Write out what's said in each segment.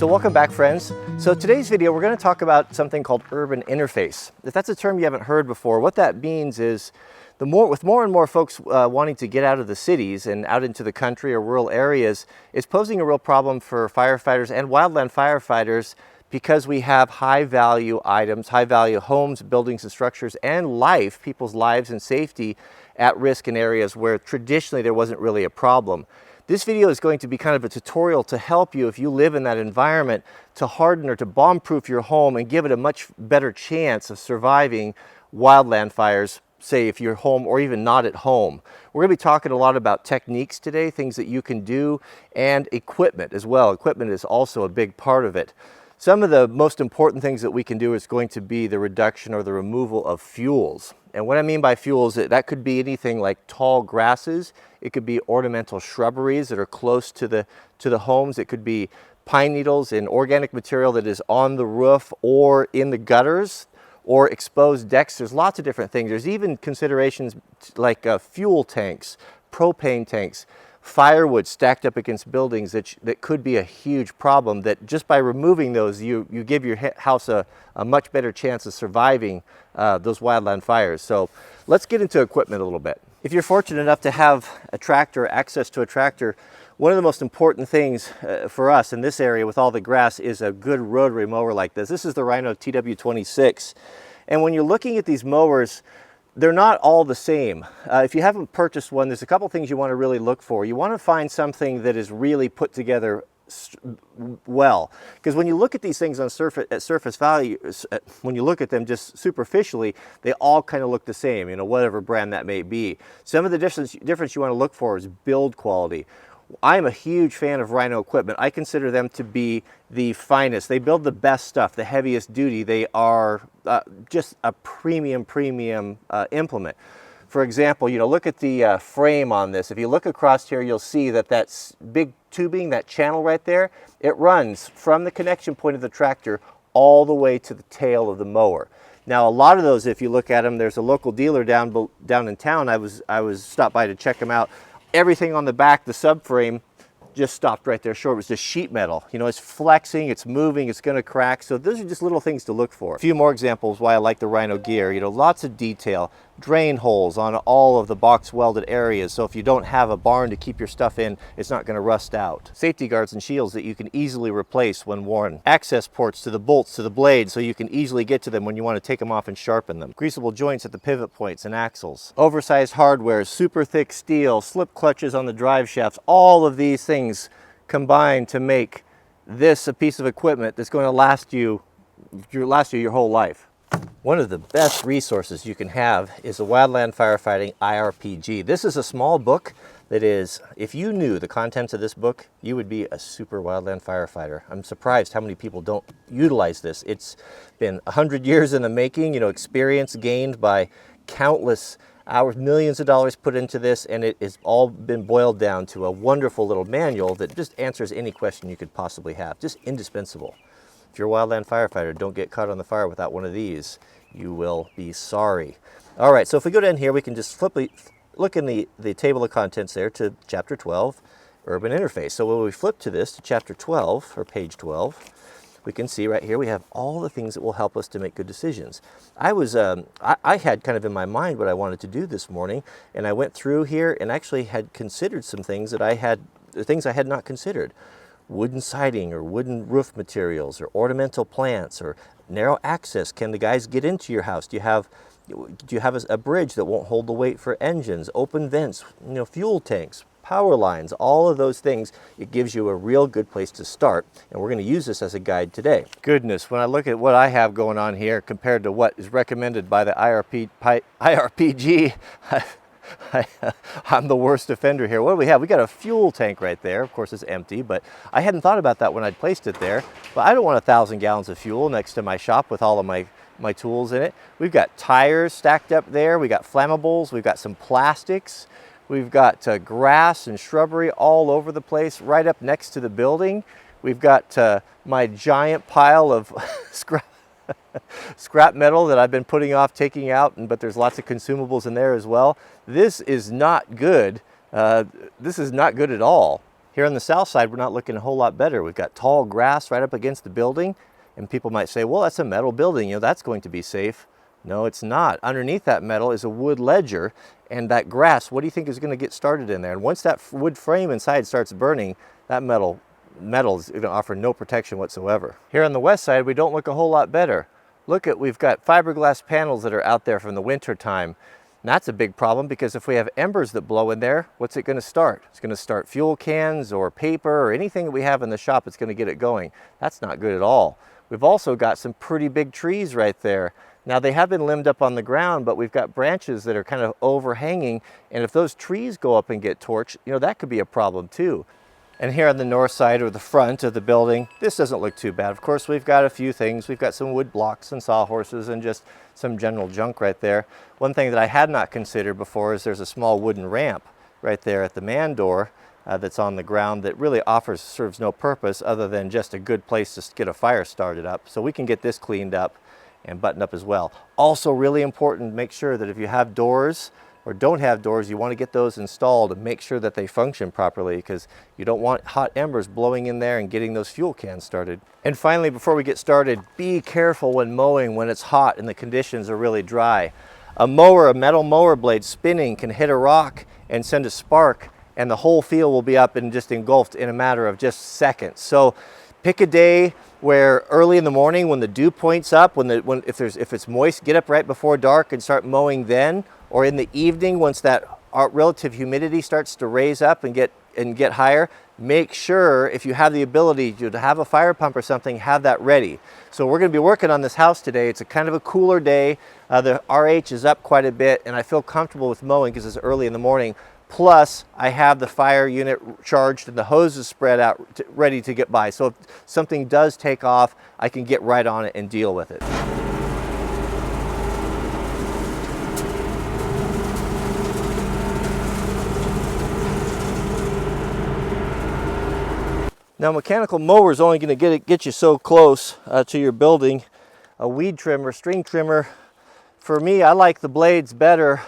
So welcome back, friends. So today's video, we're going to talk about something called urban interface. If that's a term you haven't heard before, what that means is with more and more folks wanting to get out of the cities and out into the country or rural areas, it's posing a real problem for firefighters and wildland firefighters because we have high value items, high value homes, buildings and structures, and life, people's lives and safety at risk in areas where traditionally there wasn't really a problem. This video is going to be kind of a tutorial to help you if you live in that environment to harden or to bomb-proof your home and give it a much better chance of surviving wildland fires, say if you're home or even not at home. We're going to be talking a lot about techniques today, things that you can do, and equipment as well. Equipment is also a big part of it. Some of the most important things that we can do is going to be the reduction or the removal of fuels. And what I mean by fuels, that could be anything like tall grasses. It could be ornamental shrubberies that are close to the homes. It could be pine needles and organic material that is on the roof or in the gutters or exposed decks. There's lots of different things. There's even considerations like fuel tanks, propane tanks, firewood stacked up against buildings that could be a huge problem, that just by removing those, you give your house a much better chance of surviving those wildland fires. So let's get into equipment a little bit. If you're fortunate enough to have a tractor, access to a tractor, one of the most important things for us in this area with all the grass is a good rotary mower like this. This is the Rhino TW26. And when you're looking at these mowers, they're not all the same. If you haven't purchased one, there's a couple things you want to really look for. You want to find something that is really put together well, because when you look at these things on surface value, when you look at them just superficially, they all kind of look the same, you know, whatever brand that may be. Some of the difference you want to look for is build quality. I'm a huge fan of Rhino equipment. I consider them to be the finest. They build the best stuff, the heaviest duty. They are just a premium implement. For example, you know, look at the frame on this. If you look across here, you'll see that that's big tubing, that channel right there, it runs from the connection point of the tractor all the way to the tail of the mower. Now, a lot of those, if you look at them, there's a local dealer down in town. I was stopped by to check them out. Everything on the back, the subframe, just stopped right there short. It was just sheet metal. You know, it's flexing, it's moving, it's going to crack. So those are just little things to look for. A few more examples why I like the Rhino gear. You know, lots of detail, drain holes on all of the box welded areas. So if you don't have a barn to keep your stuff in, it's not going to rust out. Safety guards and shields that you can easily replace when worn. Access ports to the bolts to the blades so you can easily get to them when you want to take them off and sharpen them. Greasable joints at the pivot points and axles. Oversized hardware, super thick steel, slip clutches on the drive shafts. All of these things combined to make this a piece of equipment that's going to last you your whole life. One of the best resources you can have is the Wildland Firefighting irpg. This is a small book that is, if you knew the contents of this book, you would be a super wildland firefighter. I'm surprised how many people don't utilize this. It's been 100 years in the making, you know, experience gained by countless hours, millions of dollars put into this, and it has all been boiled down to a wonderful little manual that just answers any question you could possibly have. Just indispensable. If you're a wildland firefighter, don't get caught on the fire without one of these. You will be sorry. All right, so if we go down here, we can just look in the table of contents there to Chapter 12, Urban Interface. So when we flip to this, to Chapter 12, or page 12, we can see right here we have all the things that will help us to make good decisions. I had kind of in my mind what I wanted to do this morning, and I went through here and actually had considered some things that I had not considered. Wooden siding or wooden roof materials or ornamental plants or narrow access. Can the guys get into your house? Do you have a bridge that won't hold the weight for engines? Open vents, you know, fuel tanks, power lines, all of those things. It gives you a real good place to start, and we're going to use this as a guide today. Goodness, when I look at what I have going on here compared to what is recommended by the irpg, I'm the worst offender here. What do we have? We got a fuel tank right there. Of course, it's empty, but I hadn't thought about that when I'd placed it there. But I don't want 1,000 gallons of fuel next to my shop with all of my tools in it. We've got tires stacked up there. We got flammables. We've got some plastics. We've got grass and shrubbery all over the place right up next to the building. We've got my giant pile of scrap metal that I've been putting off taking out, but there's lots of consumables in there as well. This is not good. This is not good at all. Here on the south side, we're not looking a whole lot better. We've got tall grass right up against the building, and people might say, well, that's a metal building, you know, that's going to be safe. No, it's not. Underneath that metal is a wood ledger, and that grass, what do you think is going to get started in there? And once that wood frame inside starts burning, that metal is going to offer no protection whatsoever. Here on the west side, we don't look a whole lot better. Look at, we've got fiberglass panels that are out there from the winter time. And that's a big problem, because if we have embers that blow in there, what's it going to start? It's going to start fuel cans or paper or anything that we have in the shop that's going to get it going. That's not good at all. We've also got some pretty big trees right there. Now they have been limbed up on the ground, but we've got branches that are kind of overhanging, and if those trees go up and get torched, you know, that could be a problem too. And here on the north side, or the front of the building, this doesn't look too bad. Of course, we've got a few things. We've got some wood blocks and sawhorses and just some general junk right there. One thing that I had not considered before is there's a small wooden ramp right there at the man door that's on the ground that really serves no purpose other than just a good place to get a fire started up. So we can get this cleaned up and buttoned up as well. Also really important, make sure that if you have doors or don't have doors, you want to get those installed and make sure that they function properly, because you don't want hot embers blowing in there and getting those fuel cans started. And finally, before we get started, be careful when mowing when it's hot and the conditions are really dry. A metal mower blade spinning can hit a rock and send a spark, and the whole field will be up and just engulfed in a matter of just seconds. So pick a day where early in the morning when the dew points up, if it's moist, get up right before dark and start mowing then, or in the evening once that relative humidity starts to raise up and get higher. Make sure, if you have the ability to have a fire pump or something, have that ready. So we're going to be working on this house today. It's a kind of a cooler day. The RH is up quite a bit, and I feel comfortable with mowing because it's early in the morning. Plus, I have the fire unit charged and the hoses spread out, ready to get by. So if something does take off, I can get right on it and deal with it. Now, mechanical mower is only going to get you so close to your building. A weed trimmer, string trimmer, for me, I like the blades better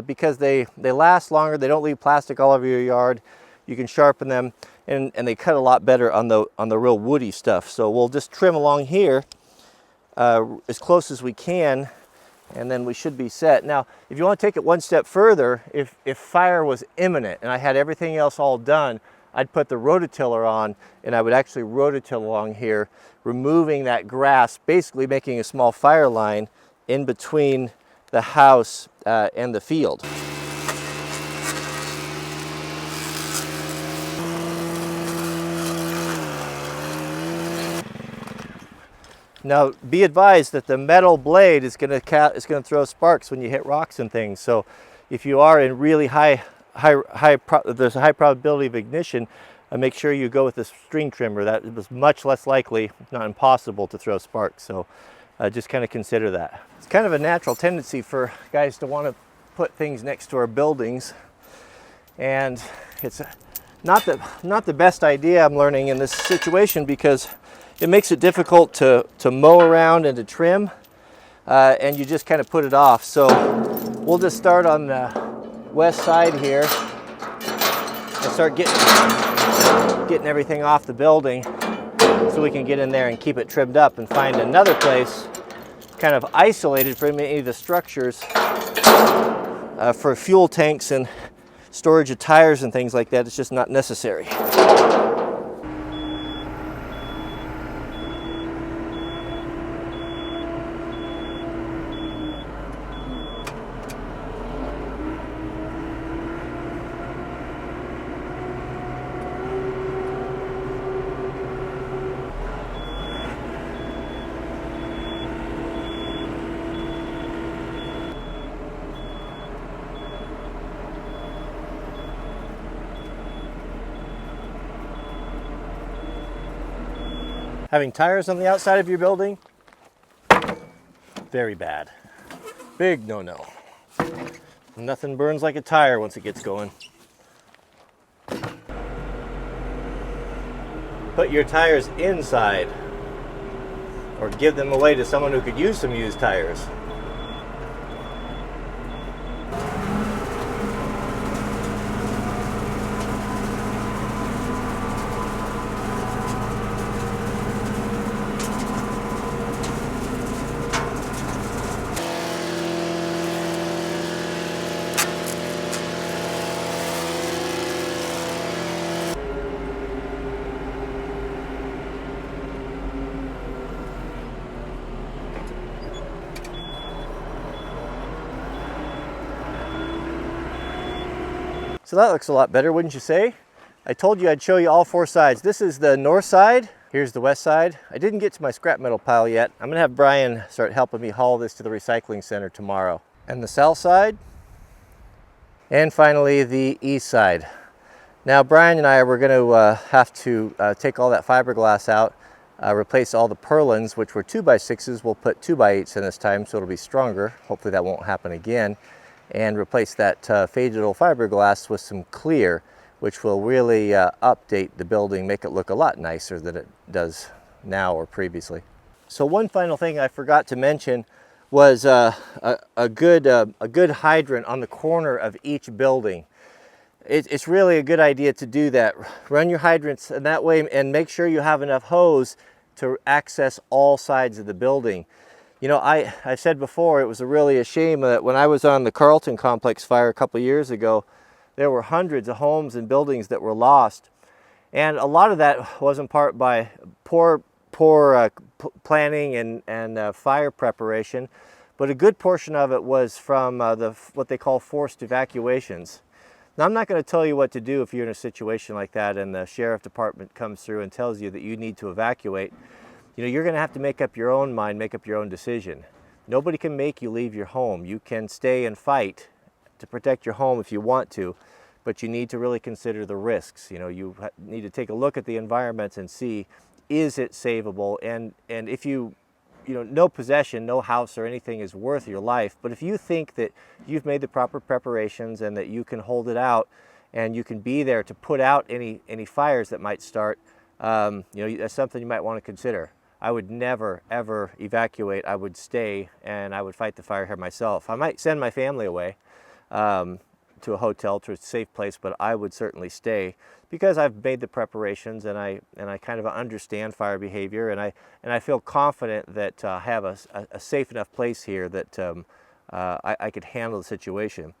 because they last longer. They don't leave plastic all over your yard. You can sharpen them, and they cut a lot better on the real woody stuff. So we'll just trim along here as close as we can, and then we should be set. Now, if you want to take it one step further, if fire was imminent and I had everything else all done, I'd put the rototiller on, and I would actually rototill along here, removing that grass, basically making a small fire line in between the house and the field. Now, be advised that the metal blade is going to throw sparks when you hit rocks and things. So, if you are in really there's a high probability of ignition, make sure you go with the string trimmer. That is much less likely, if not impossible, to throw sparks. So just kind of consider that. It's kind of a natural tendency for guys to want to put things next to our buildings, and it's not the best idea, I'm learning, in this situation, because it makes it difficult to mow around and to trim, and you just kind of put it off. So we'll just start on the west side here and start getting everything off the building so we can get in there and keep it trimmed up and find another place kind of isolated from any of the structures for fuel tanks and storage of tires and things like that. It's just not necessary. Having tires on the outside of your building, very bad. Big no-no. Nothing burns like a tire once it gets going. Put your tires inside, or give them away to someone who could use some used tires. So that looks a lot better, wouldn't you say? I told you I'd show you all four sides. This is the north side. Here's the west side. I didn't get to my scrap metal pile yet. I'm gonna have Brian start helping me haul this to the recycling center tomorrow. And the south side. And finally, the east side. Now, Brian and I, we're gonna have to take all that fiberglass out, replace all the purlins, which were 2x6s. We'll put 2x8s in this time, so it'll be stronger. Hopefully that won't happen again. And replace that faded old fiberglass with some clear, which will really update the building, make it look a lot nicer than it does now or previously. So one final thing I forgot to mention was a good hydrant on the corner of each building. It's really a good idea to do that. Run your hydrants in that way and make sure you have enough hose to access all sides of the building. You know, I've said before, it was really a shame that when I was on the Carlton Complex fire a couple of years ago, there were hundreds of homes and buildings that were lost. And a lot of that was in part by poor planning and fire preparation, but a good portion of it was from what they call forced evacuations. Now, I'm not going to tell you what to do if you're in a situation like that and the sheriff department comes through and tells you that you need to evacuate. You know, you're going to have to make up your own mind, make up your own decision. Nobody can make you leave your home. You can stay and fight to protect your home if you want to, but you need to really consider the risks. You know, you need to take a look at the environment and see, is it savable? And if you know, no possession, no house or anything is worth your life, but if you think that you've made the proper preparations and that you can hold it out and you can be there to put out any fires that might start, you know, that's something you might want to consider. I would never, ever evacuate. I would stay and I would fight the fire here myself. I might send my family away to a hotel, to a safe place, but I would certainly stay because I've made the preparations and I kind of understand fire behavior, and I feel confident that I have a safe enough place here that I could handle the situation.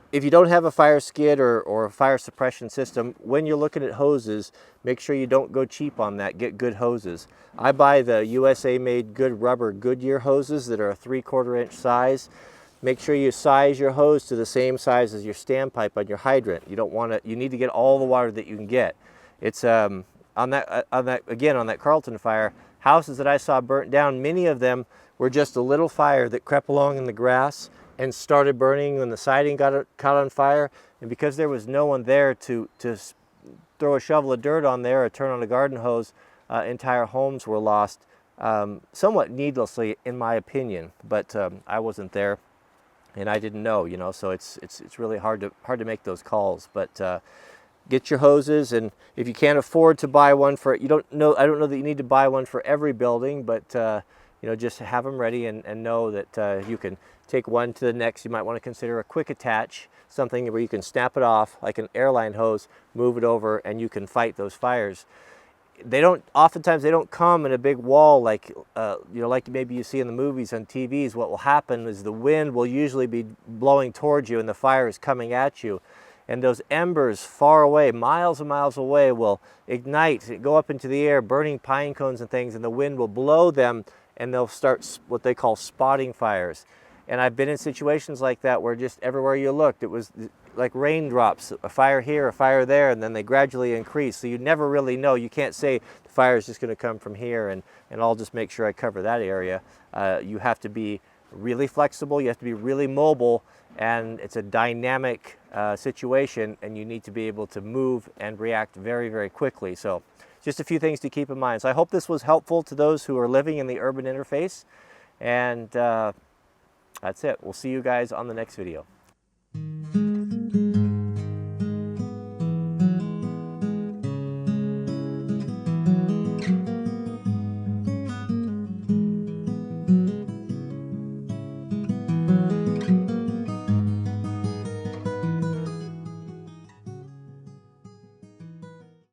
If you don't have a fire skid or a fire suppression system, when you're looking at hoses, make sure you don't go cheap on that. Get good hoses. I buy the USA-made good rubber Goodyear hoses that are a 3/4 inch size. Make sure you size your hose to the same size as your standpipe on your hydrant. You don't want to. You need to get all the water that you can get. It's on that Carlton fire, houses that I saw burnt down, many of them were just a little fire that crept along in the grass and started burning when the siding got caught on fire. And because there was no one there to throw a shovel of dirt on there or turn on a garden hose, entire homes were lost, somewhat needlessly, in my opinion. But I wasn't there, and I didn't know, you know. So it's really hard to make those calls. But get your hoses, and if you can't afford to buy one for, I don't know that you need to buy one for every building, but you know, just have them ready and know that you can take one to the next. You might want to consider a quick attach, something where you can snap it off like an airline hose, move it over, and you can fight those fires. Oftentimes they don't come in a big wall like you know, like maybe you see in the movies on TVs. What will happen is the wind will usually be blowing towards you and the fire is coming at you. And those embers far away, miles and miles away, will ignite, go up into the air, burning pine cones and things, and the wind will blow them and they'll start what they call spotting fires. And I've been in situations like that where just everywhere you looked, it was like raindrops, a fire here, a fire there, and then they gradually increase. So you never really know. You can't say the fire is just going to come from here and I'll just make sure I cover that area. You have to be really flexible, you have to be really mobile, and it's a dynamic situation, and you need to be able to move and react very, very quickly. So just a few things to keep in mind. So I hope this was helpful to those who are living in the urban interface, and that's it. We'll see you guys on the next video.